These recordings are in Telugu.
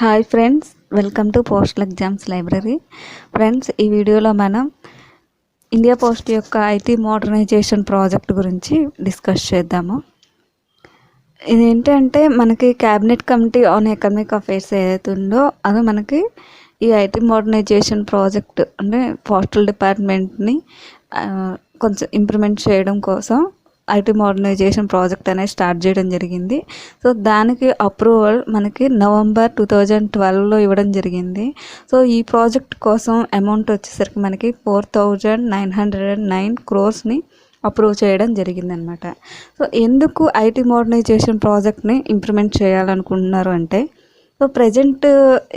Hi friends, welcome to postal exams library. Friends, ఈ వీడియోలో మనం ఇండియా పోస్ట్ యొక్క ఐటీ మోడర్నైజేషన్ ప్రాజెక్ట్ గురించి డిస్కస్ చేద్దాము. ఇదేంటంటే మనకి cabinet committee on economic affairs ఏదైతే ఉందో అది మనకి ఈ ఐటీ మోడర్నైజేషన్ ప్రాజెక్ట్ అంటే పోస్టల్ డిపార్ట్మెంట్ని కొంచెం ఇంప్రూవ్మెంట్ చేయడం కోసం ఐటీ మోడర్నైజేషన్ ప్రాజెక్ట్ అనేది స్టార్ట్ చేయడం జరిగింది. సో దానికి అప్రూవల్ మనకి నవంబర్ 2012లో ఇవ్వడం జరిగింది. సో ఈ ప్రాజెక్ట్ కోసం అమౌంట్ వచ్చేసరికి మనకి 4909 crores అప్రూవ్ చేయడం జరిగిందనమాట. సో ఎందుకు ఐటీ మోడర్నైజేషన్ ప్రాజెక్ట్ని ఇంప్లిమెంట్ చేయాలనుకుంటున్నారు అంటే, సో ప్రజెంట్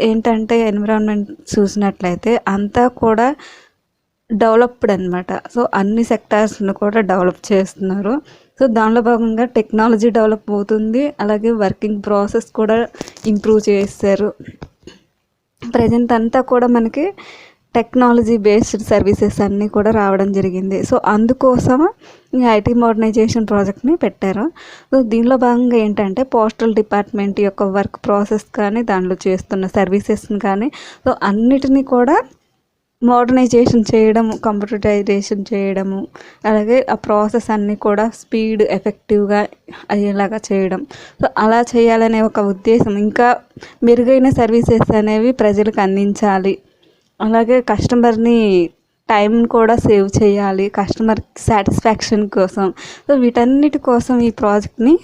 ఏంటంటే ఎన్విరాన్మెంట్ చూసినట్లయితే అంతా కూడా డెవలప్డ్ అనమాట. సో అన్ని సెక్టార్స్ని కూడా డెవలప్ చేస్తున్నారు. సో దానిలో భాగంగా టెక్నాలజీ డెవలప్ అవుతుంది, అలాగే వర్కింగ్ ప్రాసెస్ కూడా ఇంప్రూవ్ చేస్తారు. ప్రజెంట్ అంతా కూడా మనకి టెక్నాలజీ బేస్డ్ సర్వీసెస్ అన్నీ కూడా రావడం జరిగింది. సో అందుకోసం ఈ ఐటీ మోడర్నైజేషన్ ప్రాజెక్ట్ని పెట్టారు. సో దీనిలో భాగంగా ఏంటంటే పోస్టల్ డిపార్ట్మెంట్ యొక్క వర్క్ ప్రాసెస్ కానీ దానిలో చేస్తున్న సర్వీసెస్ని కానీ సో అన్నిటినీ కూడా మోడర్నైజేషన్ చేయడము, కంప్యూటరైజేషన్ చేయడము, అలాగే ఆ ప్రాసెస్ అన్నీ కూడా స్పీడ్ ఎఫెక్టివ్గా అయ్యేలాగా చేయడం. సో అలా చేయాలనే ఒక ఉద్దేశం, ఇంకా మెరుగైన సర్వీసెస్ అనేవి ప్రజలకు అందించాలి, అలాగే కస్టమర్ని టైం కూడా సేవ్ చేయాలి, కస్టమర్ సాటిస్ఫాక్షన్ కోసం. సో వీటన్నిటి కోసం ఈ ప్రాజెక్ట్ని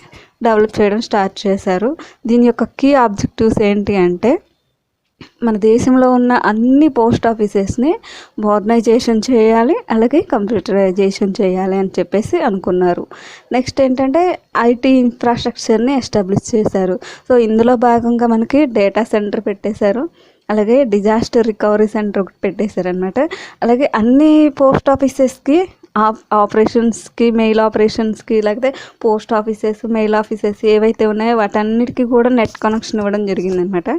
డెవలప్ చేయడం స్టార్ట్ చేశారు. దీని యొక్క కీ ఆబ్జెక్టివ్స్ ఏంటి అంటే, మన దేశంలో ఉన్న అన్ని పోస్ట్ ఆఫీసెస్ని మోడర్నైజేషన్ చేయాలి, అలాగే కంప్యూటరైజేషన్ చేయాలి అని చెప్పేసి అనుకున్నారు. నెక్స్ట్ ఏంటంటే ఐటీ ఇన్ఫ్రాస్ట్రక్చర్ని ఎస్టాబ్లిష్ చేశారు. సో ఇందులో భాగంగా మనకి డేటా సెంటర్ పెట్టేశారు, అలాగే డిజాస్టర్ రికవరీ సెంటర్ ఒకటి పెట్టేశారు అనమాట. అలాగే అన్ని పోస్ట్ ఆఫీసెస్కి ఆపరేషన్స్కి, మెయిల్ ఆపరేషన్స్కి, లేకపోతే పోస్ట్ ఆఫీసెస్, మెయిల్ ఆఫీసెస్ ఏవైతే ఉన్నాయో వాటన్నిటికీ కూడా నెట్ కనెక్షన్ ఇవ్వడం జరిగిందనమాట.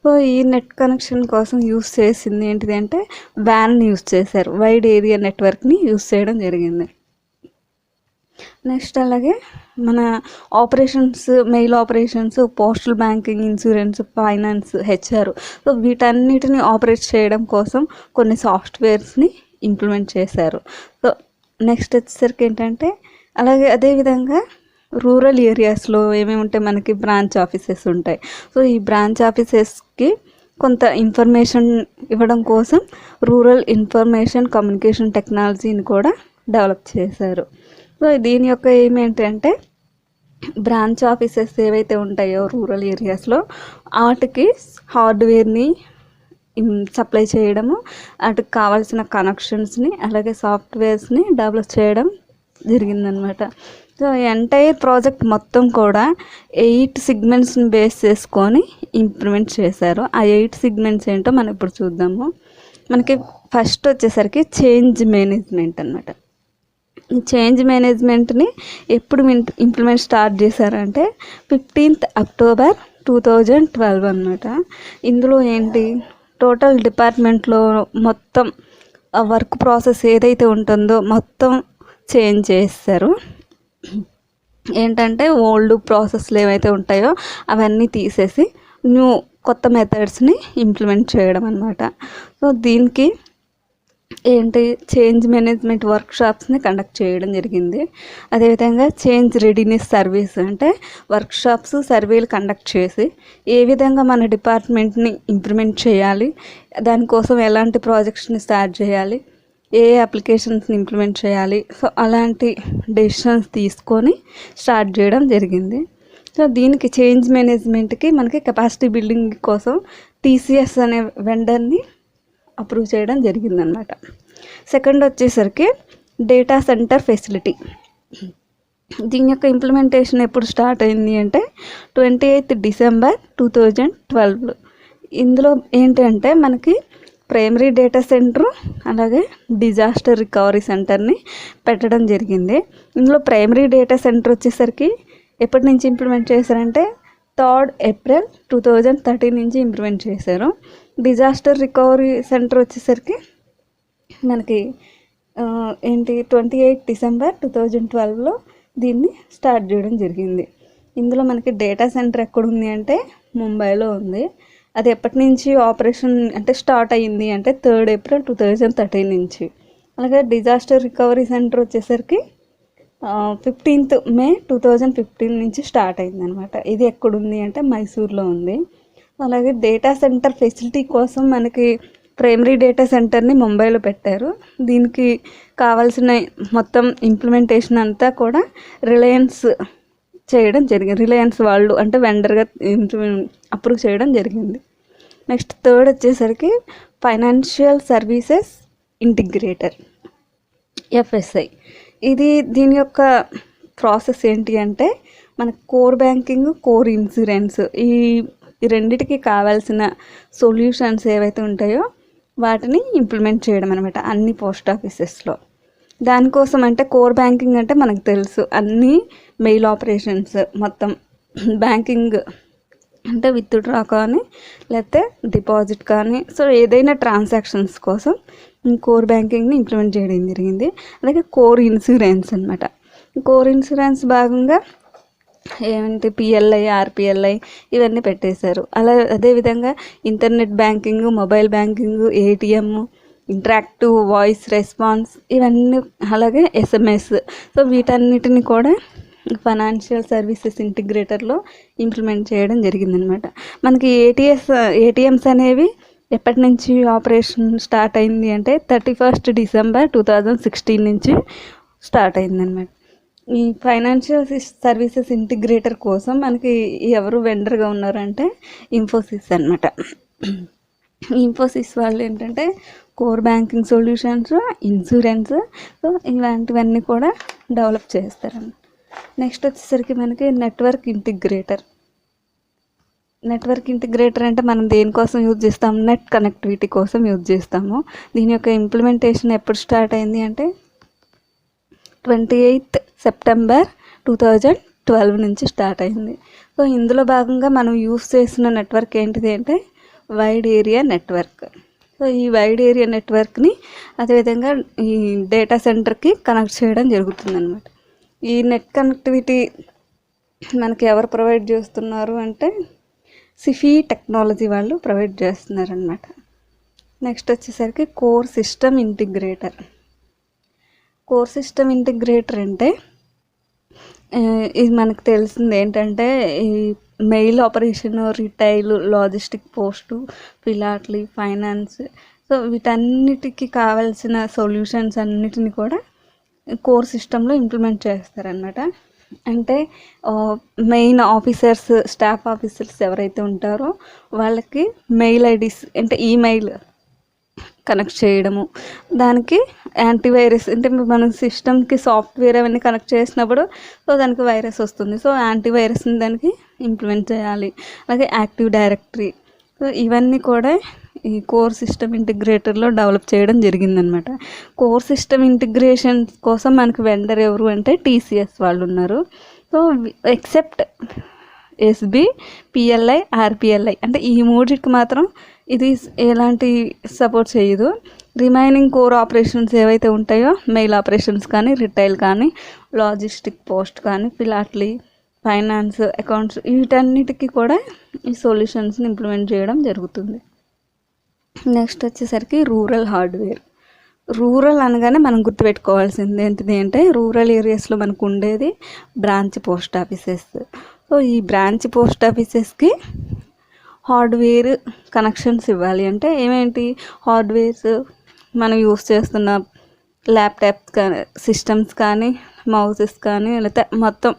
సో ఈ నెట్ కనెక్షన్ కోసం యూస్ చేసింది ఏంటిది అంటే వ్యాన్ని యూస్ చేశారు, వైడ్ ఏరియా నెట్వర్క్ని యూస్ చేయడం జరిగింది. నెక్స్ట్ అలాగే మన operations, mail operations, postal banking, insurance, finance, HR, so వీటన్నిటిని ఆపరేట్ చేయడం కోసం కొన్ని సాఫ్ట్వేర్స్ని ఇంప్లిమెంట్ చేశారు. సో నెక్స్ట్ వచ్చేసరికి ఏంటంటే అలాగే అదేవిధంగా రూరల్ ఏరియాస్లో ఏమేమి ఉంటాయి, మనకి బ్రాంచ్ ఆఫీసెస్ ఉంటాయి. సో ఈ బ్రాంచ్ ఆఫీసెస్కి కొంత ఇన్ఫర్మేషన్ ఇవ్వడం కోసం రూరల్ ఇన్ఫర్మేషన్ కమ్యూనికేషన్ టెక్నాలజీని కూడా డెవలప్ చేశారు. సో దీని యొక్క ఏమేంటంటే బ్రాంచ్ ఆఫీసెస్ ఏవైతే ఉంటాయో రూరల్ ఏరియాస్లో వాటికి హార్డ్వేర్ని సప్లై చేయడము, వాటికి కావాల్సిన కనెక్షన్స్ని, అలాగే సాఫ్ట్వేర్స్ని డెవలప్ చేయడం జరిగిందనమాట. సో ఎంటైర్ ప్రాజెక్ట్ మొత్తం కూడా 8 సెగ్మెంట్స్ని బేస్ చేసుకొని ఇంప్లిమెంట్ చేశారు. ఆ 8 సెగ్మెంట్స్ ఏంటో మనం ఇప్పుడు చూద్దాము. మనకి ఫస్ట్ వచ్చేసరికి చేంజ్ మేనేజ్మెంట్ అనమాట. ఈ చేంజ్ మేనేజ్మెంట్ని ఎప్పుడు ఇంప్లిమెంట్ స్టార్ట్ చేశారంటే 15th October 2012 అనమాట. ఇందులో ఏంటి, టోటల్ డిపార్ట్మెంట్లో మొత్తం వర్క్ ప్రాసెస్ ఏదైతే ఉంటుందో మొత్తం చేంజ్ చేస్తారు. ఏంటంటే ఓల్డ్ ప్రాసెస్లు ఏవైతే ఉంటాయో అవన్నీ తీసేసి కొత్త మెథడ్స్ని ఇంప్లిమెంట్ చేయడం అనమాట. సో దీనికి ఏంటి, చేంజ్ మేనేజ్మెంట్ వర్క్షాప్స్ని కండక్ట్ చేయడం జరిగింది. అదేవిధంగా చేంజ్ రెడీనెస్ సర్వీస్ అంటే వర్క్షాప్స్, సర్వేలు కండక్ట్ చేసి ఏ విధంగా మన డిపార్ట్మెంట్ని ఇంప్లిమెంట్ చేయాలి, దానికోసం ఎలాంటి ప్రాజెక్ట్స్ని స్టార్ట్ చేయాలి, ఏ అప్లికేషన్స్ని ఇంప్లిమెంట్ చేయాలి, సో అలాంటి డెసిషన్స్ తీసుకొని స్టార్ట్ చేయడం జరిగింది. సో దీనికి చేంజ్ మేనేజ్మెంట్కి మనకి కెపాసిటీ బిల్డింగ్ కోసం TCS అనే వెండర్ని అప్రూవ్ చేయడం జరిగిందనమాట. సెకండ్ వచ్చేసరికి డేటా సెంటర్ ఫెసిలిటీ. దీని యొక్క ఇంప్లిమెంటేషన్ ఎప్పుడు స్టార్ట్ అయింది అంటే 28th December 2012. ఇందులో ఏంటంటే మనకి ప్రైమరీ డేటా సెంటర్, అలాగే డిజాస్టర్ రికవరీ సెంటర్ని పెట్టడం జరిగింది. ఇందులో ప్రైమరీ డేటా సెంటర్ వచ్చేసరికి ఎప్పటి నుంచి ఇంప్లిమెంట్ చేశారంటే 3rd April 2013 నుంచి ఇంప్లిమెంట్ చేశారు. డిజాస్టర్ రికవరీ సెంటర్ వచ్చేసరికి మనకి 28th December 2012లో దీన్ని స్టార్ట్ చేయడం జరిగింది. ఇందులో మనకి డేటా సెంటర్ ఎక్కడుంది అంటే ముంబైలో ఉంది. అది ఎప్పటి నుంచి ఆపరేషన్ అంటే స్టార్ట్ అయ్యింది అంటే 3rd April 2013 నుంచి. అలాగే డిజాస్టర్ రికవరీ సెంటర్ వచ్చేసరికి 15th May 2015 నుంచి స్టార్ట్ అయిందనమాట. ఇది ఎక్కడుంది అంటే మైసూర్లో ఉంది. అలాగే డేటా సెంటర్ ఫెసిలిటీ కోసం మనకి ప్రైమరీ డేటా సెంటర్ని ముంబైలో పెట్టారు. దీనికి కావాల్సిన మొత్తం ఇంప్లిమెంటేషన్ అంతా కూడా రిలయన్స్ చేయడం జరిగింది. రిలయన్స్ వాళ్ళు అంటే వెండర్గా అప్రూవ్ చేయడం జరిగింది. నెక్స్ట్ 3rd వచ్చేసరికి ఫైనాన్షియల్ సర్వీసెస్ ఇంటిగ్రేటర్ FSI. దీని యొక్క ప్రాసెస్ ఏంటి అంటే మనకు కోర్ బ్యాంకింగ్, కోర్ ఇన్సూరెన్స్ ఈ రెండిటికి కావాల్సిన సొల్యూషన్స్ ఏవైతే ఉంటాయో వాటిని ఇంప్లిమెంట్ చేయడం అనమాట అన్ని పోస్ట్ ఆఫీసెస్లో. దానికోసం అంటే కోర్ బ్యాంకింగ్ అంటే మనకు తెలుసు అన్ని మెయిల్ ఆపరేషన్స్ మొత్తం బ్యాంకింగ్ అంటే విత్డ్రా కానీ లేకపోతే డిపాజిట్ కానీ సో ఏదైనా ట్రాన్సాక్షన్స్ కోసం కోర్ బ్యాంకింగ్ని ఇంప్లిమెంట్ చేయడం జరిగింది. అలాగే కోర్ ఇన్సూరెన్స్ అనమాట. కోర్ ఇన్సూరెన్స్ భాగంగా ఏమంటే PLI, RPLI ఇవన్నీ పెట్టేశారు. అదేవిధంగా internet banking, mobile banking, ATM, interactive voice response ఇవన్నీ, అలాగే SMS. సో వీటన్నిటిని కూడా ఫైనాన్షియల్ సర్వీసెస్ ఇంటిగ్రేటర్లో ఇంప్లిమెంట్ చేయడం జరిగిందనమాట. మనకి ATMs అనేవి ఎప్పటి నుంచి ఆపరేషన్ స్టార్ట్ అయింది అంటే 31st December 2016 నుంచి స్టార్ట్ అయిందనమాట. ఈ ఫైనాన్షియల్ సర్వీసెస్ ఇంటిగ్రేటర్ కోసం మనకి ఎవరు వెండర్గా ఉన్నారంటే ఇన్ఫోసిస్ అనమాట. ఇన్ఫోసిస్ వాళ్ళు ఏంటంటే core banking solutions, insurance so ఇలాంటివన్నీ కూడా డెవలప్ చేస్తారన్నమాట. నెక్స్ట్ వచ్చేసరికి మనకి నెట్వర్క్ ఇంటిగ్రేటర్. నెట్వర్క్ ఇంటిగ్రేటర్ అంటే మనం దేనికోసం యూజ్ చేస్తాము, నెట్ కనెక్టివిటీ కోసం యూజ్ చేస్తాము. దీని యొక్క ఇంప్లిమెంటేషన్ ఎప్పుడు స్టార్ట్ అయింది అంటే 28th September 2012 నుంచి స్టార్ట్ అయింది. సో ఇందులో భాగంగా మనం యూజ్ చేసిన నెట్వర్క్ ఏంటిది అంటే వైడ్ ఏరియా నెట్వర్క్. సో ఈ వైడ్ ఏరియా నెట్వర్క్ని అదేవిధంగా ఈ డేటా సెంటర్కి కనెక్ట్ చేయడం జరుగుతుందన్నమాట. ఈ నెట్ కనెక్టివిటీ మనకి ఎవరు ప్రొవైడ్ చేస్తున్నారు అంటే సిఫీ టెక్నాలజీ వాళ్ళు ప్రొవైడ్ చేస్తున్నారనమాట. నెక్స్ట్ వచ్చేసరికి core system integrator. Core system integrator అంటే ఇది మనకు తెలిసింది ఏంటంటే ఈ mail operation, retail, logistic, post, philately, finance so వీటన్నిటికీ కావాల్సిన సొల్యూషన్స్ అన్నిటిని కూడా కోర్ సిస్టంలో ఇంప్లిమెంట్ చేస్తారనమాట. అంటే మెయిన్ ఆఫీసర్స్, స్టాఫ్ ఆఫీసర్స్ ఎవరైతే ఉంటారో వాళ్ళకి మెయిల్ ఐడీస్ అంటే ఈమెయిల్ కనెక్ట్ చేయడము, దానికి యాంటీవైరస్ అంటే మన సిస్టమ్కి సాఫ్ట్వేర్ అవన్నీ కనెక్ట్ చేసినప్పుడు సో దానికి వైరస్ వస్తుంది. సో యాంటీవైరస్ని దానికి ఇంప్లిమెంట్ చేయాలి. అలాగే యాక్టివ్ డైరెక్టరీ సో ఇవన్నీ కూడా ఈ కోర్ సిస్టమ్ ఇంటిగ్రేటర్లో డెవలప్ చేయడం జరిగిందనమాట. కోర్ సిస్టమ్ ఇంటిగ్రేషన్ కోసం మనకు వెండర్ ఎవరు అంటే TCS వాళ్ళు ఉన్నారు. So except SB, PLI, RPLI అంటే ఈ మూడికి మాత్రం ఇది ఎలాంటి సపోర్ట్ చేయదు. రిమైనింగ్ కోర్ ఆపరేషన్స్ ఏవైతే ఉంటాయో మెయిల్ ఆపరేషన్స్ కానీ, రిటైల్ కానీ, లాజిస్టిక్, పోస్ట్ కానీ, ఫిలాటలీ, ఫైనాన్స్, అకౌంట్స్ వీటన్నిటికీ కూడా ఈ సొల్యూషన్స్ని ఇంప్లిమెంట్ చేయడం జరుగుతుంది. నెక్స్ట్ వచ్చేసరికి రూరల్ హార్డ్వేర్. రూరల్ అనగానే మనం గుర్తుపెట్టుకోవాల్సింది ఏంటిది అంటే రూరల్ ఏరియాస్లో మనకు ఉండేది బ్రాంచ్ పోస్ట్ ఆఫీసెస్. సో ఈ బ్రాంచ్ పోస్ట్ ఆఫీసెస్కి హార్డ్వేర్ కనెక్షన్స్ ఇవ్వాలి. అంటే ఏమేంటి హార్డ్వేర్స్ మనం యూస్ చేస్తున్న ల్యాప్టాప్స్ కానీ, సిస్టమ్స్ కానీ, మౌసెస్ కానీ, లేకపోతే మొత్తం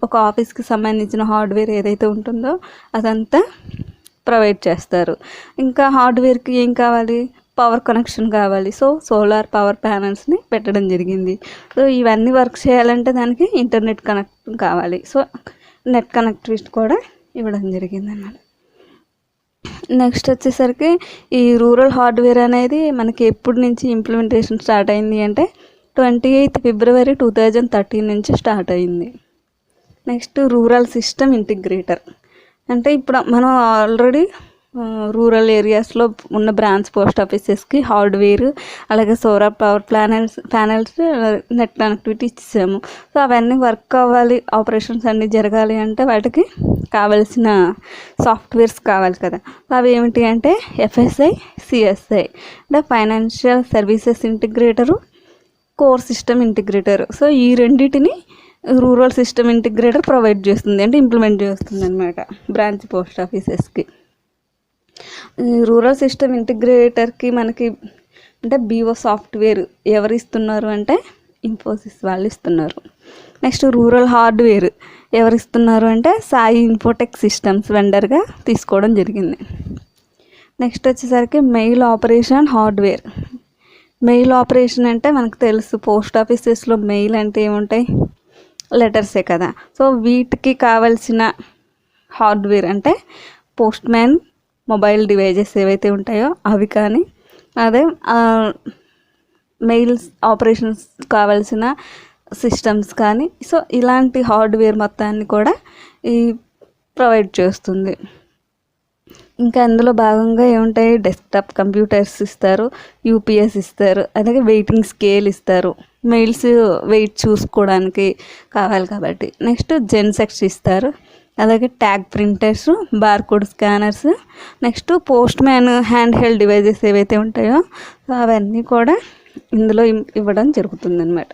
ఒక ఆఫీస్కి సంబంధించిన హార్డ్వేర్ ఏదైతే ఉంటుందో అదంతా ప్రొవైడ్ చేస్తారు. ఇంకా హార్డ్వేర్కి ఏం కావాలి, పవర్ కనెక్షన్ కావాలి. సో సోలార్ పవర్ ప్యానల్స్ని పెట్టడం జరిగింది. సో ఇవన్నీ వర్క్ చేయాలంటే దానికి ఇంటర్నెట్ కనెక్ట్ కావాలి. సో నెట్ కనెక్టివిటీ కూడా ఇవ్వడం జరిగింది అన్నమాట. నెక్స్ట్ వచ్చేసరికి ఈ రూరల్ హార్డ్వేర్ అనేది మనకి ఎప్పటి నుంచి ఇంప్లిమెంటేషన్ స్టార్ట్ అయింది అంటే 28th February 2013 నుంచి స్టార్ట్ అయింది. నెక్స్ట్ రూరల్ సిస్టమ్ ఇంటిగ్రేటర్ అంటే ఇప్పుడు మనం ఆల్రెడీ రూరల్ ఏరియాస్లో ఉన్న బ్రాంచ్ పోస్ట్ ఆఫీసెస్కి హార్డ్వేర్, అలాగే solar power panels net connectivity ఇచ్చాము. సో అవన్నీ వర్క్ అవ్వాలి, ఆపరేషన్స్ అన్నీ జరగాలి అంటే వాటికి కావాల్సిన సాఫ్ట్వేర్స్ కావాలి కదా. అవి ఏమిటి అంటే FSI, CSI అంటే financial services integrator, core system integrator. So ఈ రెండింటిని రూరల్ సిస్టమ్ ఇంటిగ్రేటర్ ప్రొవైడ్ చేస్తుంది, అంటే ఇంప్లిమెంట్ చేస్తుంది అనమాట బ్రాంచ్ పోస్ట్ ఆఫీసెస్కి. రూరల్ సిస్టమ్ ఇంటిగ్రేటర్కి మనకి అంటే BO సాఫ్ట్వేర్ ఎవరు ఇస్తున్నారు అంటే ఇన్ఫోసిస్ వాళ్ళు ఇస్తున్నారు. నెక్స్ట్ రూరల్ హార్డ్వేర్ ఎవరు ఇస్తున్నారు అంటే సాయి ఇన్ఫోటెక్ సిస్టమ్స్ వెండర్గా తీసుకోవడం జరిగింది. నెక్స్ట్ వచ్చేసరికి mail operation hardware. Mail operation అంటే మనకు తెలుసు, పోస్ట్ ఆఫీసెస్లో మెయిల్ అంటే ఏముంటాయి, లెటర్సే కదా. సో వీటికి కావాల్సిన హార్డ్వేర్ అంటే పోస్ట్ మ్యాన్ మొబైల్ డివైజెస్ ఏవైతే ఉంటాయో అవి కానీ, అదే మెయిల్స్ ఆపరేషన్స్ కావాల్సిన సిస్టమ్స్ కానీ, సో ఇలాంటి హార్డ్వేర్ మొత్తాన్ని కూడా ఈ ప్రొవైడ్ చేస్తుంది. ఇంకా అందులో భాగంగా ఏముంటాయి, డెస్క్టాప్ కంప్యూటర్స్ ఇస్తారు, UPS ఇస్తారు, అలాగే వెయిటింగ్ స్కేల్ ఇస్తారు, మెయిల్స్ వెయిట్ చూసుకోవడానికి కావాలి కాబట్టి. నెక్స్ట్ జెన్సెక్స్ ఇస్తారు, అలాగే tag printers, barcode scanners, next post man hand held devices ఏవైతే ఉంటాయో అవన్నీ కూడా ఇందులో ఇవ్వడం జరుగుతుంది అనమాట.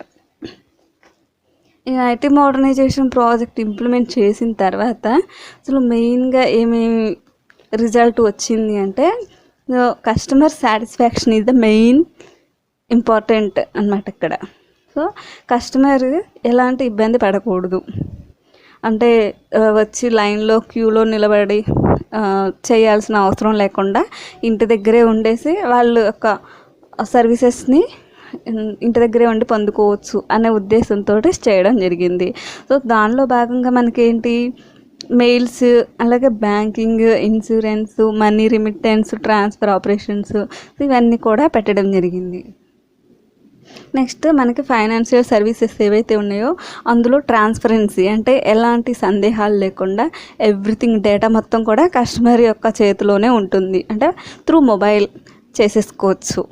ఈ IT మోడర్నైజేషన్ ప్రాజెక్ట్ ఇంప్లిమెంట్ చేసిన తర్వాత అసలు మెయిన్గా ఏమేమి రిజల్ట్ వచ్చింది అంటే customer satisfaction is the main important అన్నమాట ఇక్కడ. సో కస్టమర్ ఎలాంటి ఇబ్బంది పడకూడదు, అంటే వచ్చి లైన్లో క్యూలో నిలబడి చేయాల్సిన అవసరం లేకుండా ఇంటి దగ్గరే ఉండేసి వాళ్ళు యొక్క సర్వీసెస్ని ఇంటి దగ్గరే ఉండి పొందుకోవచ్చు అనే ఉద్దేశంతో చేయడం జరిగింది. సో దానిలో భాగంగా మనకేంటి, మెయిల్స్, అలాగే banking, insurance, money remittance, transfer operations ఇవన్నీ కూడా పెట్టడం జరిగింది. నెక్స్ట్ మనకి ఫైనాన్షియల్ సర్వీసెస్ ఏవైతే ఉన్నాయో అందులో ట్రాన్స్పరెన్సీ అంటే ఎలాంటి సందేహాలు లేకుండా ఎవ్రీథింగ్ డేటా మొత్తం కూడా కస్టమర్ యొక్క చేతిలోనే ఉంటుంది, అంటే త్రూ మొబైల్ చేసేసుకోవచ్చు.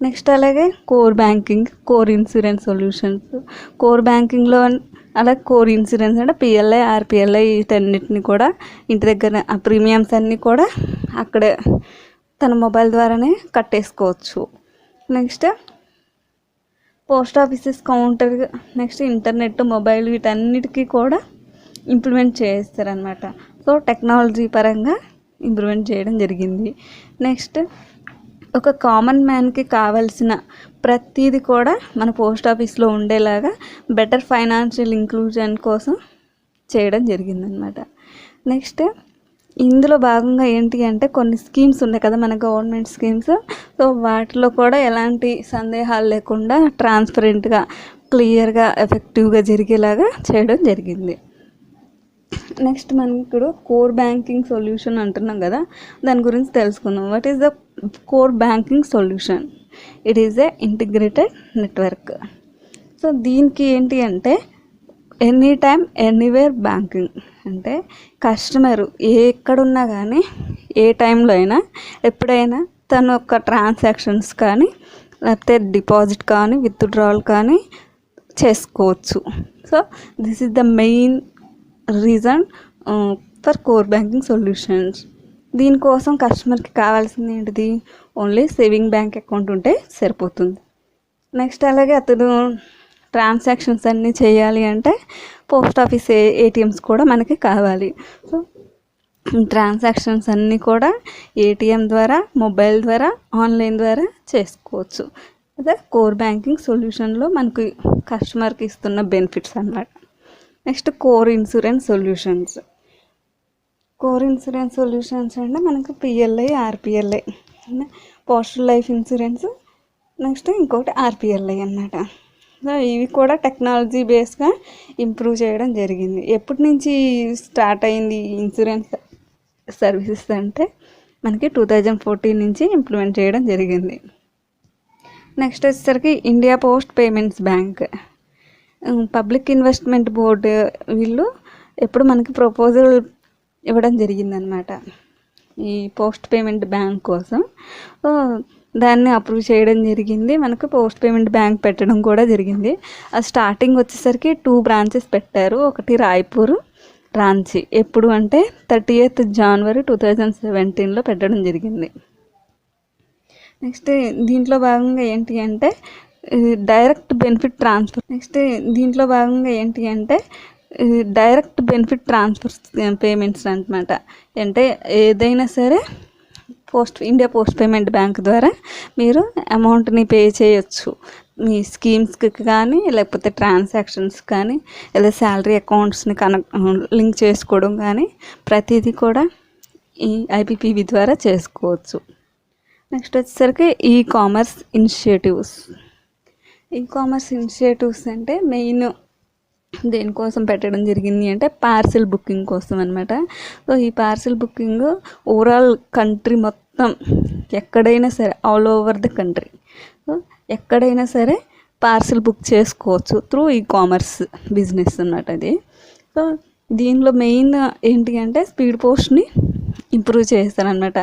నెక్స్ట్ అలాగే core banking, core insurance solutions. Core బ్యాంకింగ్లో అలాగే కోర్ ఇన్సూరెన్స్ అంటే PLI, RPLI వీటన్నిటిని కూడా ఇంటి దగ్గర ఆ ప్రీమియమ్స్ అన్నీ కూడా అక్కడే తన మొబైల్ ద్వారానే కట్టేసుకోవచ్చు. Next post offices counter, next internet, mobile వీటన్నిటికీ కూడా ఇంప్లిమెంట్ చేస్తారనమాట. సో టెక్నాలజీ పరంగా ఇంప్లిమెంట్ చేయడం జరిగింది. నెక్స్ట్ ఒక కామన్ మ్యాన్కి కావాల్సిన ప్రతిదీ కూడా మన పోస్ట్ ఆఫీస్లో ఉండేలాగా బెటర్ ఫైనాన్షియల్ ఇంక్లూజన్ కోసం చేయడం జరిగిందనమాట. నెక్స్ట్ ఇందులో భాగంగా ఏంటి అంటే కొన్ని స్కీమ్స్ ఉన్నాయి కదా మన గవర్నమెంట్ స్కీమ్స్, సో వాటిలో కూడా ఎలాంటి సందేహాలు లేకుండా ట్రాన్స్పరెంట్గా, క్లియర్గా, ఎఫెక్టివ్గా జరిగేలాగా చేయడం జరిగింది. నెక్స్ట్ మనం ఇప్పుడు కోర్ బ్యాంకింగ్ సొల్యూషన్ అంటున్నాం కదా, దాని గురించి తెలుసుకుందాం. What is the core banking solution? It is a integrated network. So దీనికి ఏంటి అంటే ఎనీ టైమ్ ఎనీవేర్ బ్యాంకింగ్, అంటే కస్టమరు ఎక్కడున్నా కానీ ఏ టైంలో అయినా ఎప్పుడైనా తన యొక్క ట్రాన్సాక్షన్స్ కానీ లేకపోతే డిపాజిట్ కానీ విత్డ్రాల్ కానీ చేసుకోవచ్చు. So this is the main reason for core banking solutions. దీనికోసం కస్టమర్కి కావాల్సింది ఏంటిది, ఓన్లీ సేవింగ్ బ్యాంక్ అకౌంట్ ఉంటే సరిపోతుంది. నెక్స్ట్ అలాగే అతను ట్రాన్సాక్షన్స్ అన్నీ చేయాలి అంటే పోస్ట్ ఆఫీస్ ATMs కూడా మనకి కావాలి. సో ట్రాన్సాక్షన్స్ అన్నీ కూడా ATM ద్వారా, మొబైల్ ద్వారా, ఆన్లైన్ ద్వారా చేసుకోవచ్చు. అదే కోర్ బ్యాంకింగ్ సొల్యూషన్లో మనకి కస్టమర్కి ఇస్తున్న బెనిఫిట్స్ అన్నమాట. Next core insurance solutions. Core insurance solutions అంటే మనకు PLI, RPLI, postal life insurance, next ఇంకోటి RPLI అన్నమాట. సో ఇవి కూడా టెక్నాలజీ బేస్గా ఇంప్రూవ్ చేయడం జరిగింది. ఎప్పటి నుంచి స్టార్ట్ అయింది ఈ ఇన్సూరెన్స్ సర్వీసెస్ అంటే మనకి 2014 నుంచి ఇంప్లిమెంట్ చేయడం జరిగింది. నెక్స్ట్ వచ్చేసరికి India post payments bank, public investment board వీళ్ళు ఎప్పుడు మనకి ప్రపోజల్ ఇవ్వడం జరిగిందనమాట. ఈ పోస్ట్ పేమెంట్ బ్యాంక్ కోసం. సో దాన్ని అప్రూవ్ చేయడం జరిగింది. మనకు పోస్ట్ పేమెంట్ బ్యాంక్ పెట్టడం కూడా జరిగింది. ఆ స్టార్టింగ్ వచ్చేసరికి 2 బ్రాంచెస్ పెట్టారు. ఒకటి రాయ్పూర్, రాంచీ. ఎప్పుడు అంటే 30th January 2017లో పెట్టడం జరిగింది. నెక్స్ట్ దీంట్లో భాగంగా ఏంటి అంటే డైరెక్ట్ బెనిఫిట్ ట్రాన్స్ఫర్స్ పేమెంట్స్ అనమాట. అంటే ఏదైనా సరే ఇండియా పోస్ట్ పేమెంట్ బ్యాంక్ ద్వారా మీరు అమౌంట్ని పే చేయొచ్చు. మీ స్కీమ్స్కి కానీ, లేకపోతే ట్రాన్సాక్షన్స్ కానీ, లేదా శాలరీ అకౌంట్స్ని లింక్ చేసుకోవడం కానీ ప్రతిదీ కూడా ఈ ఐపీపీబీ ద్వారా చేసుకోవచ్చు. నెక్స్ట్ వచ్చేసరికి ఈ కామర్స్ ఇనిషియేటివ్స్ అంటే మెయిన్ దేనికోసం పెట్టడం జరిగింది అంటే పార్సిల్ బుకింగ్ కోసం అనమాట. సో ఈ పార్సిల్ బుకింగ్ ఓవరాల్ కంట్రీ మొత్తం ఎక్కడైనా సరే, all over the country, so ఎక్కడైనా సరే పార్సిల్ బుక్ చేసుకోవచ్చు త్రూ ఈ కామర్స్ బిజినెస్ అన్నమాట అది. సో దీనిలో మెయిన్ ఏంటి అంటే స్పీడ్ పోస్ట్ని ఇంప్రూవ్ చేస్తారనమాట.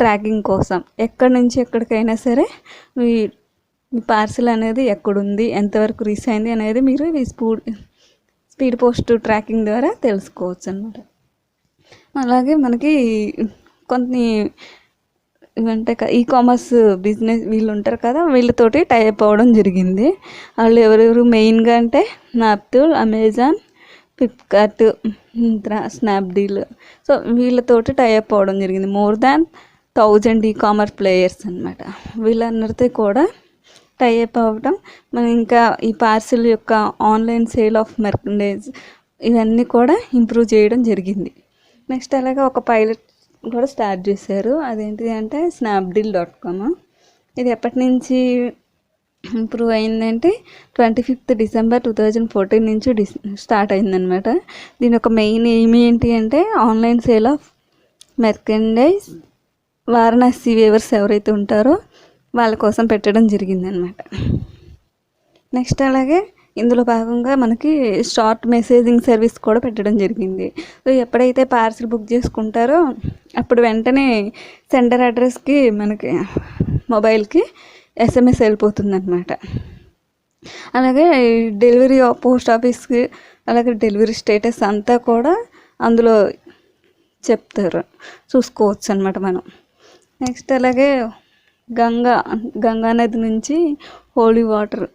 ట్రాకింగ్ కోసం ఎక్కడి నుంచి ఎక్కడికైనా సరే మీ పార్సిల్ అనేది ఎక్కడుంది, ఎంతవరకు రీచ్ అయింది అనేది మీరు ఈ స్పీడ్ పోస్ట్ ట్రాకింగ్ ద్వారా తెలుసుకోవచ్చు అన్నమాట. అలాగే మనకి కొన్ని ఇవంటే ఈ కామర్స్ బిజినెస్ వీళ్ళు ఉంటారు కదా, వీళ్ళతోటి టైప్ అవ్వడం జరిగింది. వాళ్ళు ఎవరెవరు మెయిన్గా అంటే Snapdeal, Amazon, Flipkart, Myntra, Snapdeal. So వీళ్ళతోటి టైప్ అవ్వడం జరిగింది. More than 1000 e commerce players అనమాట. వీళ్ళందరితో కూడా టైప్ అవ్వడం, మనం ఇంకా ఈ పార్సిల్ యొక్క ఆన్లైన్ సేల్ ఆఫ్ మెర్కండైజ్ ఇవన్నీ కూడా ఇంప్రూవ్ చేయడం జరిగింది. నెక్స్ట్ అలాగే ఒక పైలట్ కూడా స్టార్ట్ చేశారు. అదేంటిది అంటే snapdeal.com. ఇది ఎప్పటి నుంచి ఇంప్రూవ్ అయిందంటే 25th December 2014 నుంచి స్టార్ట్ అయిందనమాట. దీని ఒక మెయిన్ ఎయిమ్ ఏంటి అంటే online sale of merchandise Varanasi weavers ఎవరైతే ఉంటారో వాళ్ళ కోసం పెట్టడం జరిగిందనమాట. నెక్స్ట్ అలాగే ఇందులో భాగంగా మనకి షార్ట్ మెసేజింగ్ సర్వీస్ కూడా పెట్టడం జరిగింది. సో ఎప్పుడైతే పార్సిల్ బుక్ చేసుకుంటారో అప్పుడు వెంటనే సెండర్ అడ్రస్కి మనకి మొబైల్కి SMS వెళ్ళిపోతుందన్నమాట. అలాగే డెలివరీ పోస్ట్ ఆఫీస్కి, అలాగే డెలివరీ స్టేటస్ అంతా కూడా అందులో చెప్తారు, చూసుకోవచ్చు అనమాట మనం. నెక్స్ట్ అలాగే గంగా నది నుంచి హోలీ వాటర్,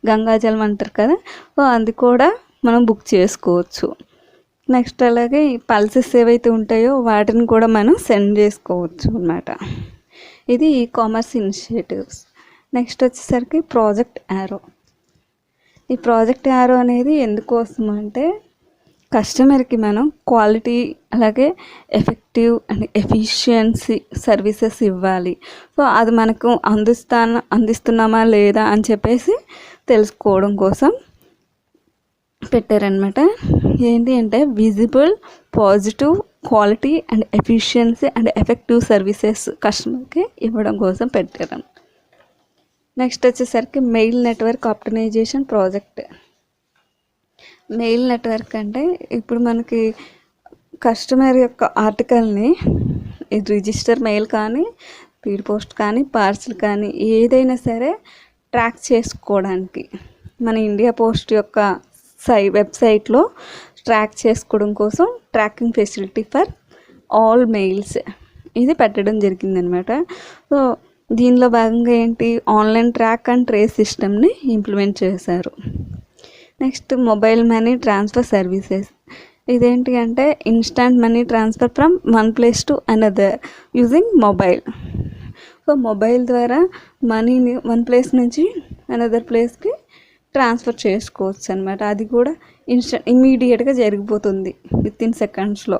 గంగాజలం అంటారు కదా, సో అది కూడా మనం బుక్ చేసుకోవచ్చు. నెక్స్ట్ అలాగే ఈ పల్సెస్ ఏవైతే ఉంటాయో వాటిని కూడా మనం సెండ్ చేసుకోవచ్చు అన్నమాట. ఇది ఈ కామర్స్ ఇనిషియేటివ్స్. నెక్స్ట్ వచ్చేసరికి ప్రాజెక్ట్ యారో. ఈ ప్రాజెక్ట్ యారో అనేది ఎందుకోసం అంటే కస్టమర్కి మనం క్వాలిటీ, అలాగే ఎఫెక్టివ్ అండ్ ఎఫిషియన్సీ సర్వీసెస్ ఇవ్వాలి. సో అది మనకు అందిస్తున్నామా లేదా అని చెప్పేసి తెలుసుకోవడం కోసం పెట్టారనమాట. ఏంటి అంటే visible, positive, quality and efficiency and effective services కస్టమర్కి ఇవ్వడం కోసం పెట్టారు. నెక్స్ట్ వచ్చేసరికి mail network optimization project. Mail network అంటే ఇప్పుడు మనకి కస్టమర్ యొక్క ఆర్టికల్ని రిజిస్టర్ మెయిల్ కానీ, స్పీడ్ పోస్ట్ కానీ, పార్సిల్ కానీ ఏదైనా సరే ట్రాక్ చేసుకోవడానికి మన ఇండియా పోస్ట్ యొక్క వెబ్సైట్లో ట్రాక్ చేసుకోవడం కోసం tracking facility for all mails ఇది పెట్టడం జరిగిందనమాట. సో దీనిలో భాగంగా ఏంటి ఆన్లైన్ ట్రాక్ అండ్ ట్రేస్ సిస్టమ్ని ఇంప్లిమెంట్ చేశారు. Next mobile money transfer services. ఇదేంటి అంటే instant money transfer from one place to another using mobile. So mobile ద్వారా మనీని వన్ ప్లేస్ నుంచి అనదర్ ప్లేస్కి ట్రాన్స్ఫర్ చేసుకోవచ్చు అనమాట. అది కూడా ఇమీడియట్గా జరిగిపోతుంది వితిన్ సెకండ్స్లో.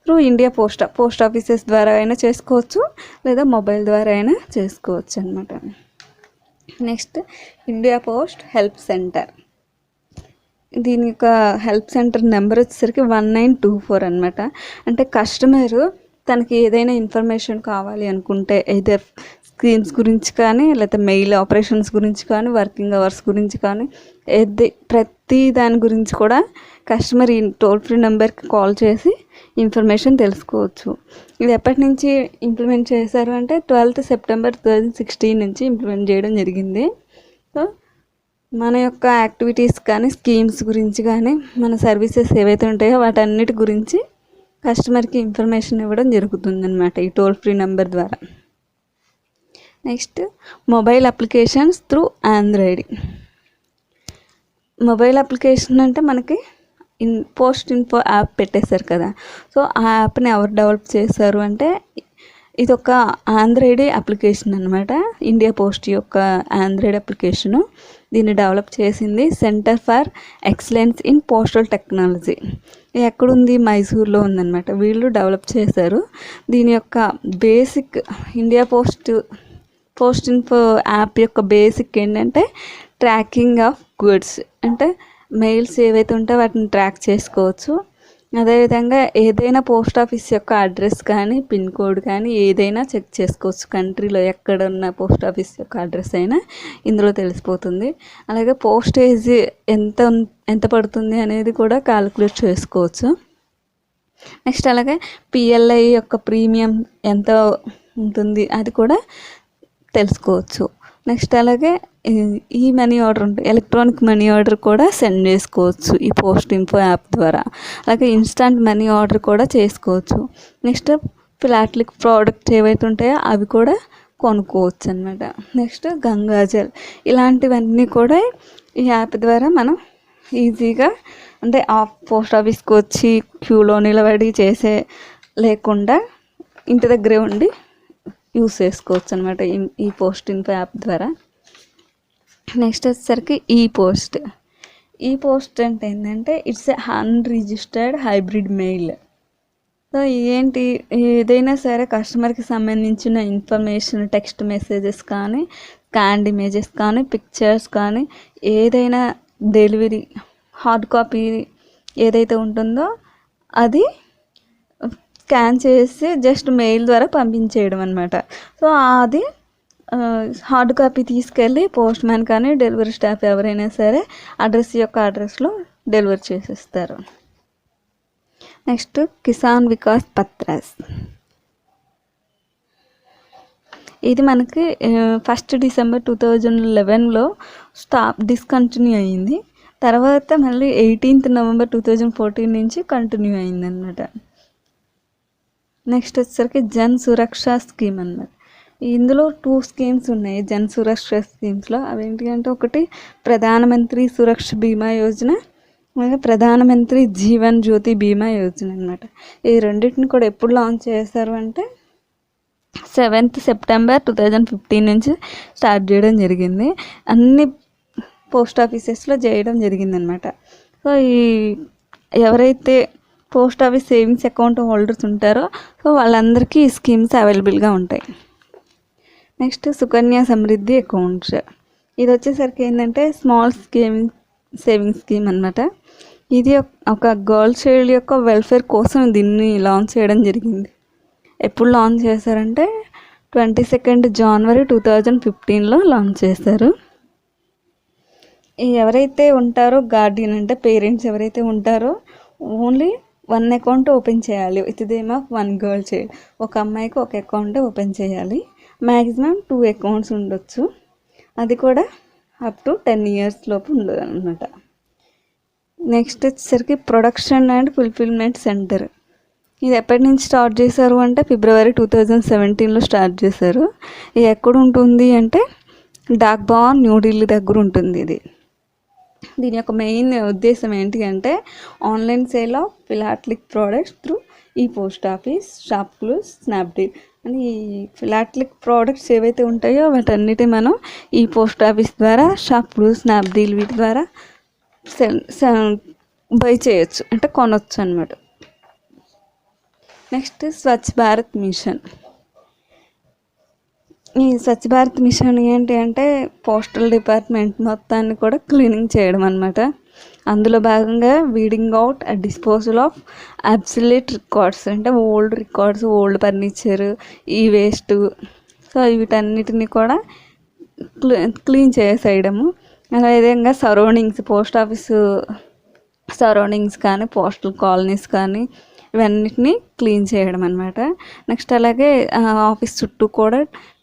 త్రూ ఇండియా పోస్ట్ ఆఫీసెస్ ద్వారా అయినా చేసుకోవచ్చు, లేదా మొబైల్ ద్వారా అయినా చేసుకోవచ్చు అనమాట. Next India post help centre. దీని యొక్క హెల్ప్ సెంటర్ నెంబర్ వచ్చేసరికి 1924 అనమాట. అంటే కస్టమరు తనకి ఏదైనా ఇన్ఫర్మేషన్ కావాలి అనుకుంటే ఎయిదర్ స్కీమ్స్ గురించి కానీ, లేకపోతే మెయిల్ ఆపరేషన్స్ గురించి కానీ, వర్కింగ్ అవర్స్ గురించి కానీ, ప్రతి దాని గురించి కూడా కస్టమర్ ఈ టోల్ ఫ్రీ నెంబర్కి కాల్ చేసి ఇన్ఫర్మేషన్ తెలుసుకోవచ్చు. ఇది ఎప్పటి నుంచి ఇంప్లిమెంట్ చేశారు అంటే 12th సెప్టెంబర్ 2016 నుంచి ఇంప్లిమెంట్ చేయడం జరిగింది. సో మన యొక్క యాక్టివిటీస్ కానీ స్కీమ్స్ గురించి కానీ మన సర్వీసెస్ ఏవైతే ఉంటాయో వాటన్నిటి గురించి కస్టమర్కి ఇన్ఫర్మేషన్ ఇవ్వడం జరుగుతుందన్నమాట ఈ టోల్ ఫ్రీ నెంబర్ ద్వారా. Next mobile applications through Android. Mobile application అంటే మనకి పోస్ట్ ఇన్ఫో యాప్ పెట్టేశారు కదా. సో ఆ యాప్ని ఎవరు డెవలప్ చేశారు అంటే ఇది ఒక ఆండ్రాయిడ్ అప్లికేషన్ అనమాట. ఇండియా పోస్ట్ యొక్క ఆండ్రాయిడ్ అప్లికేషను. దీన్ని డెవలప్ చేసింది centre for excellence in postal technology. ఎక్కడుంది? మైసూర్లో ఉందన్నమాట. వీళ్ళు డెవలప్ చేశారు. దీని యొక్క basic India post info app యొక్క బేసిక్ ఏంటంటే ట్రాకింగ్ ఆఫ్ గుడ్స్, అంటే మెయిల్స్ ఏవైతే ఉంటాయో వాటిని ట్రాక్ చేసుకోవచ్చు. అదేవిధంగా ఏదైనా పోస్ట్ ఆఫీస్ యొక్క అడ్రస్ కానీ పిన్ కోడ్ కానీ ఏదైనా చెక్ చేసుకోవచ్చు. కంట్రీలో ఎక్కడ ఉన్న పోస్ట్ ఆఫీస్ యొక్క అడ్రస్ అయినా ఇందులో తెలిసిపోతుంది. అలాగే పోస్టేజ్ ఎంత పడుతుంది అనేది కూడా క్యాలిక్యులేట్ చేసుకోవచ్చు. నెక్స్ట్ అలాగే పిఎల్ఐ యొక్క ప్రీమియం ఎంత ఉంటుంది అది కూడా తెలుసుకోవచ్చు. నెక్స్ట్ అలాగే ఈ మనీ ఆర్డర్ ఉంటుంది, ఎలక్ట్రానిక్ మనీ ఆర్డర్ కూడా సెండ్ చేసుకోవచ్చు ఈ పోస్ట్ ఇన్ఫో యాప్ ద్వారా. అలాగే ఇన్స్టంట్ మనీ ఆర్డర్ కూడా చేసుకోవచ్చు. నెక్స్ట్ ఫిలాటలిక్ ప్రోడక్ట్స్ ఏవైతే ఉంటాయో అవి కూడా కొనుక్కోవచ్చు అనమాట. నెక్స్ట్ గంగాజల్, ఇలాంటివన్నీ కూడా ఈ యాప్ ద్వారా మనం ఈజీగా, అంటే ఆ పోస్ట్ ఆఫీస్కి వచ్చి క్యూలో నిలబడి చేసే లేకుండా ఇంటి దగ్గరే ఉండి యూస్ చేసుకోవచ్చు అనమాట ఈ పోస్ట్ ఇన్ఫో యాప్ ద్వారా. నెక్స్ట్ వచ్చేసరికి ఈ పోస్ట్ అంటే ఏంటంటే it's a unregistered hybrid mail. So ఏంటి, ఏదైనా సరే కస్టమర్కి సంబంధించిన ఇన్ఫర్మేషన్, టెక్స్ట్ మెసేజెస్ కానీ, స్కాన్డ్ ఇమేజెస్ కానీ, పిక్చర్స్ కానీ, ఏదైనా డెలివరీ హార్డ్ కాపీ ఏదైతే ఉంటుందో అది స్కాన్ చేసి జస్ట్ మెయిల్ ద్వారా పంపించేయడం అనమాట. సో అది హార్డ్ కాపీ తీసుకెళ్ళి పోస్ట్ మ్యాన్ కానీ డెలివరీ స్టాఫ్ ఎవరైనా సరే అడ్రస్లో డెలివరీ చేసేస్తారు. నెక్స్ట్ కిసాన్ వికాస్ పత్రాస్. ఇది మనకి 1st డిసెంబర్ 2011లో డిస్కంటిన్యూ అయ్యింది. తర్వాత మళ్ళీ 18th నవంబర్ 2014 నుంచి కంటిన్యూ అయింది అనమాట. నెక్స్ట్ వచ్చేసరికి జన్ సురక్ష స్కీమ్ అన్నమాట. ఇందులో 2 స్కీమ్స్ ఉన్నాయి జన్ సురక్ష స్కీమ్స్లో. అవేంటి అంటే ఒకటి ప్రధానమంత్రి సురక్ష బీమా యోజన, అలాగే ప్రధానమంత్రి జీవన్ జ్యోతి బీమా యోజన అనమాట. ఈ రెండింటిని కూడా ఎప్పుడు లాంచ్ చేశారు అంటే 7th సెప్టెంబర్ 2015 నుంచి స్టార్ట్ చేయడం జరిగింది. అన్ని పోస్ట్ ఆఫీసెస్లో చేయడం జరిగింది అనమాట. సో ఎవరైతే post office savings account holders ఉంటారో సో వాళ్ళందరికీ ఈ స్కీమ్స్ అవైలబుల్గా ఉంటాయి. Next Sukanya Samriddhi accounts. ఇది వచ్చేసరికి ఏంటంటే స్మాల్ సేవింగ్ స్కీమ్ అనమాట. ఇది ఒక గర్ల్ చైల్డ్ యొక్క వెల్ఫేర్ కోసం దీన్ని లాంచ్ చేయడం జరిగింది. ఎప్పుడు లాంచ్ చేశారంటే 22 జనవరి 2015లో లాంచ్ చేశారు. ఎవరైతే ఉంటారో గార్డియన్ అంటే పేరెంట్స్ ఎవరైతే ఉంటారో ఓన్లీ 1 అకౌంట్ ఓపెన్ చేయాలి with name of 1 girl child. ఒక అమ్మాయికి ఒక అకౌంట్ ఓపెన్ చేయాలి. మ్యాక్సిమం 2 అకౌంట్స్ ఉండొచ్చు. అది కూడా అప్ టు 10 years లోపు ఉండదు అనమాట. నెక్స్ట్ వచ్చేసరికి ప్రొడక్షన్ అండ్ ఫుల్ఫిల్మెంట్ సెంటర్. ఇది ఎప్పటి నుంచి స్టార్ట్ చేశారు అంటే ఫిబ్రవరి 2017లో స్టార్ట్ చేశారు. ఇది ఎక్కడ ఉంటుంది అంటే డాక్ భవన్ న్యూఢిల్లీ దగ్గర ఉంటుంది ఇది. దీని యొక్క మెయిన్ ఉద్దేశం ఏంటి అంటే online sale of philatelic products through ఈ post office, ShopClues, Snapdeal అని ఈ ఫిలాటలిక్ ప్రోడక్ట్స్ ఏవైతే ఉంటాయో వాటన్నిటి మనం ఈ పోస్ట్ ఆఫీస్ ద్వారా, షాప్ క్లూస్, స్నాప్డీల్ వీటి ద్వారా బై చేయొచ్చు, అంటే కొనొచ్చు అనమాట. Next Swachh Bharat mission. ఈ స్వచ్ఛ భారత్ మిషన్ ఏంటి అంటే పోస్టల్ డిపార్ట్మెంట్ మొత్తాన్ని కూడా క్లీనింగ్ చేయడం అనమాట. అందులో భాగంగా weeding out and disposal of absolute records, అంటే ఓల్డ్ రికార్డ్స్, ఓల్డ్ ఫర్నిచర్, ఈ వేస్ట్, సో వీటన్నిటిని కూడా క్లీన్ చేసేయడము. అదేవిధంగా సరౌండింగ్స్, పోస్ట్ ఆఫీసు సరౌండింగ్స్ కానీ, పోస్టల్ కాలనీస్ కానీ ఇవన్నిటిని క్లీన్ చేయడం అనమాట. నెక్స్ట్ అలాగే ఆఫీస్ చుట్టూ కూడా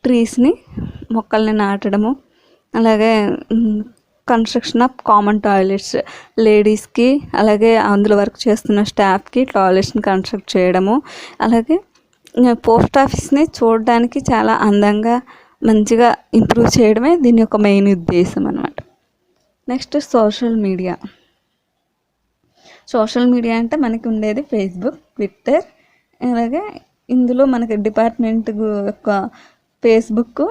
ట్రీస్ని మొక్కల్ని నాటడము, అలాగే కన్స్ట్రక్షన్ ఆఫ్ కామన్ టాయిలెట్స్ లేడీస్కి అలాగే అందులో వర్క్ చేస్తున్న స్టాఫ్కి టాయిలెట్స్ని కన్స్ట్రక్ట్ చేయడము, అలాగే పోస్ట్ ఆఫీస్ని చూడడానికి చాలా అందంగా మంచిగా ఇంప్రూవ్ చేయడమే దీని యొక్క మెయిన్ ఉద్దేశం అనమాట. Next social media. Social media అంటే మనకి ఉండేది ఫేస్బుక్, ట్విట్టర్, అలాగే ఇందులో మనకి డిపార్ట్మెంట్ యొక్క ఫేస్బుక్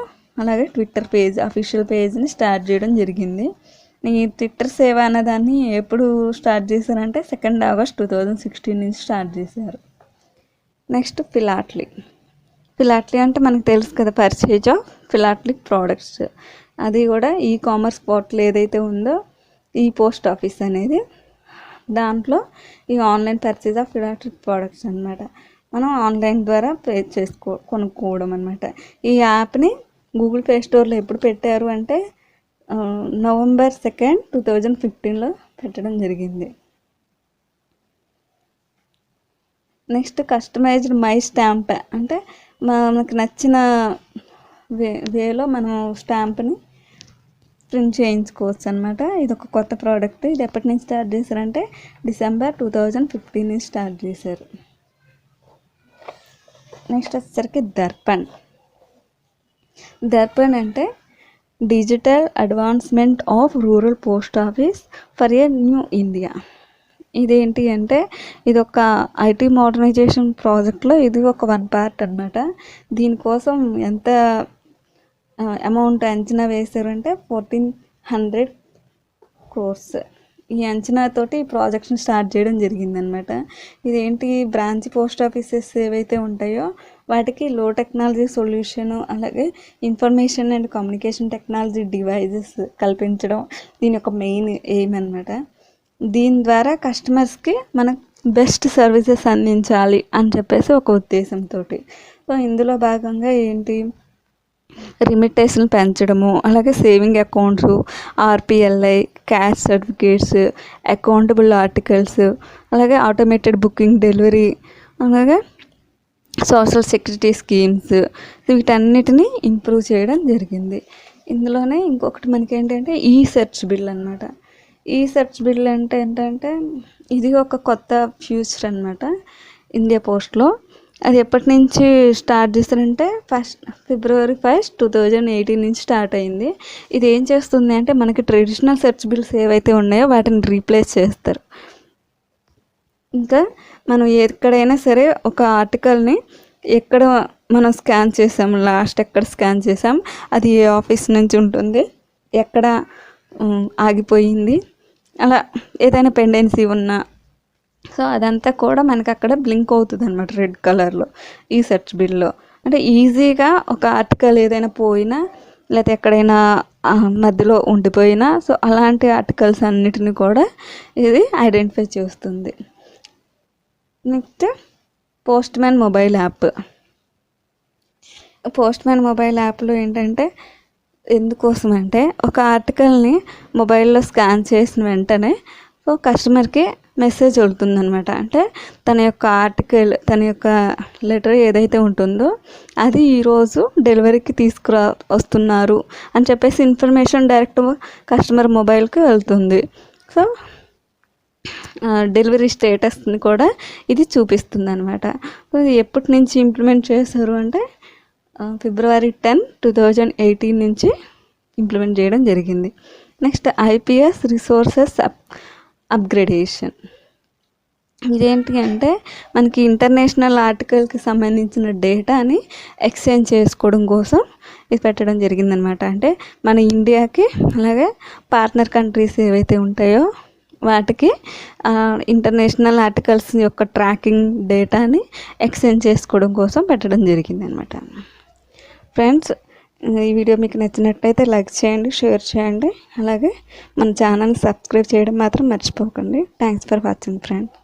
అలాగే ట్విట్టర్ పేజ్ అఫీషియల్ పేజ్ని స్టార్ట్ చేయడం జరిగింది. ఈ ట్విట్టర్ సేవ అన్నదాన్ని ఎప్పుడు స్టార్ట్ చేశారంటే 2 ఆగస్ట్ 2016 నుంచి స్టార్ట్ చేశారు. Next philately. ఫిలాట్లీ అంటే మనకు తెలుసు కదా, పర్చేజ్ ఆఫ్ ఫిలాట్లిక్ ప్రోడక్ట్స్. అది కూడా ఈ కామర్స్ పోర్టల్ ఏదైతే ఉందో ఈ పోస్ట్ ఆఫీస్ అనేది, దాంట్లో ఈ ఆన్లైన్ పర్చేజ్ ఆఫ్ ఫిలాట్లిక్ ప్రోడక్ట్స్ అనమాట. మనం ఆన్లైన్ ద్వారా పే కొనుక్కోవడం అనమాట. ఈ యాప్ని గూగుల్ ప్లే స్టోర్లో ఎప్పుడు పెట్టారు అంటే నవంబర్ 2, 2015లో పెట్టడం జరిగింది. నెక్స్ట్ కస్టమైజ్డ్ మై స్టాంప్ అంటే మనకు నచ్చిన వేలో మనం స్టాంప్ని ప్రింట్ చేయించుకోవచ్చు అనమాట. ఇది ఒక కొత్త ప్రోడక్ట్. ఇది ఎప్పటి నుంచి స్టార్ట్ చేశారంటే డిసెంబర్ 2015 నుంచి స్టార్ట్ చేశారు. నెక్స్ట్ వచ్చేసరికి దర్పణ్. దర్పణ్ అంటే digital advancement of rural post office for a new India. ఇదేంటి అంటే ఇది ఒక ఐటీ మోడర్నైజేషన్ ప్రాజెక్ట్లో ఇది ఒక 1 పార్ట్ అనమాట. దీనికోసం ఎంత అమౌంట్ అంచనా వేశారంటే 1400 crores. ఈ అంచనాతోటి ఈ ప్రాజెక్ట్ని స్టార్ట్ చేయడం జరిగిందనమాట. ఇదేంటి, బ్రాంచ్ పోస్ట్ ఆఫీసెస్ ఏవైతే ఉంటాయో వాటికి లో టెక్నాలజీ సొల్యూషన్ అలాగే information and communication technology devices కల్పించడం దీని యొక్క మెయిన్ ఎయిమ్ అనమాట. దీని ద్వారా కస్టమర్స్కి మనకు బెస్ట్ సర్వీసెస్ అందించాలి అని చెప్పేసి ఒక ఉద్దేశంతో. సో ఇందులో భాగంగా ఏంటి, రిమిటేషన్ పెంచడము, అలాగే saving accounts, RPLI, cash certificates, accountable articles, అలాగే ఆటోమేటెడ్ బుకింగ్, డెలివరీ, అలాగే సోషల్ సెక్యూరిటీ స్కీమ్స్, వీటన్నిటిని ఇంప్రూవ్ చేయడం జరిగింది. ఇందులోనే ఇంకొకటి మనకి ఏంటంటే ఈ సెర్చ్ బిల్ అనమాట. ఈ సెర్చ్ బిల్ అంటే ఏంటంటే ఇది ఒక కొత్త ఫ్యూచర్ అనమాట ఇండియా పోస్ట్లో. అది ఎప్పటి నుంచి స్టార్ట్ చేస్తారంటే February 1, 2018 నుంచి స్టార్ట్ అయింది. ఇది ఏం చేస్తుంది అంటే మనకి ట్రెడిషనల్ సెర్చ్ బిల్స్ ఏవైతే ఉన్నాయో వాటిని రీప్లేస్ చేస్తారు. ఇంకా మనం ఎక్కడైనా సరే ఒక ఆర్టికల్ని ఎక్కడ మనం స్కాన్ చేసాం, లాస్ట్ ఎక్కడ స్కాన్ చేసాం, అది ఏ ఆఫీస్ నుంచి ఉంటుంది, ఎక్కడ ఆగిపోయింది, అలా ఏదైనా పెండెన్సీ ఉన్నా సో అదంతా కూడా మనకి అక్కడ బ్లింక్ అవుతుంది అనమాట రెడ్ కలర్లో ఈ సెర్చ్ బిల్లో. అంటే ఈజీగా ఒక ఆర్టికల్ ఏదైనా పోయినా లేకపోతే ఎక్కడైనా మధ్యలో ఉండిపోయినా సో అలాంటి ఆర్టికల్స్ అన్నిటిని కూడా ఇది ఐడెంటిఫై చేస్తుంది. Next post man mobile app. Post man mobile యాప్లో ఏంటంటే ఎందుకోసం అంటే ఒక ఆర్టికల్ని మొబైల్లో స్కాన్ చేసిన వెంటనే సో కస్టమర్కి మెసేజ్ వెళ్తుందనమాట. అంటే తన యొక్క ఆర్టికల్, తన యొక్క లెటర్ ఏదైతే ఉంటుందో అది ఈరోజు డెలివరీకి వస్తున్నారు అని చెప్పేసి ఇన్ఫర్మేషన్ డైరెక్ట్ కస్టమర్ మొబైల్కి వెళ్తుంది. సో డెలివరీ స్టేటస్ని కూడా ఇది చూపిస్తుంది అనమాట. సో ఇది ఎప్పటి నుంచి ఇంప్లిమెంట్ చేశారు అంటే February 10, 2018 నుంచి ఇంప్లిమెంట్ చేయడం జరిగింది. Next IPS resources upgradation. ఇదేంటి అంటే మనకి ఇంటర్నేషనల్ ఆర్టికల్కి సంబంధించిన డేటాని ఎక్స్చేంజ్ చేసుకోవడం కోసం ఇది పెట్టడం జరిగిందనమాట. అంటే మన ఇండియాకి అలాగే పార్ట్నర్ కంట్రీస్ ఏవైతే ఉంటాయో వాటికి ఇంటర్నేషనల్ ఆర్టికల్స్ యొక్క ట్రాకింగ్ డేటాని ఎక్స్చేంజ్ చేసుకోవడం కోసం పెట్టడం జరిగిందనమాట. ఫ్రెండ్స్, ఈ వీడియో మీకు నచ్చినట్లయితే లైక్ చేయండి, షేర్ చేయండి, అలాగే మన ఛానల్ని సబ్స్క్రైబ్ చేయడం మాత్రం మర్చిపోకండి. Thanks for watching friends.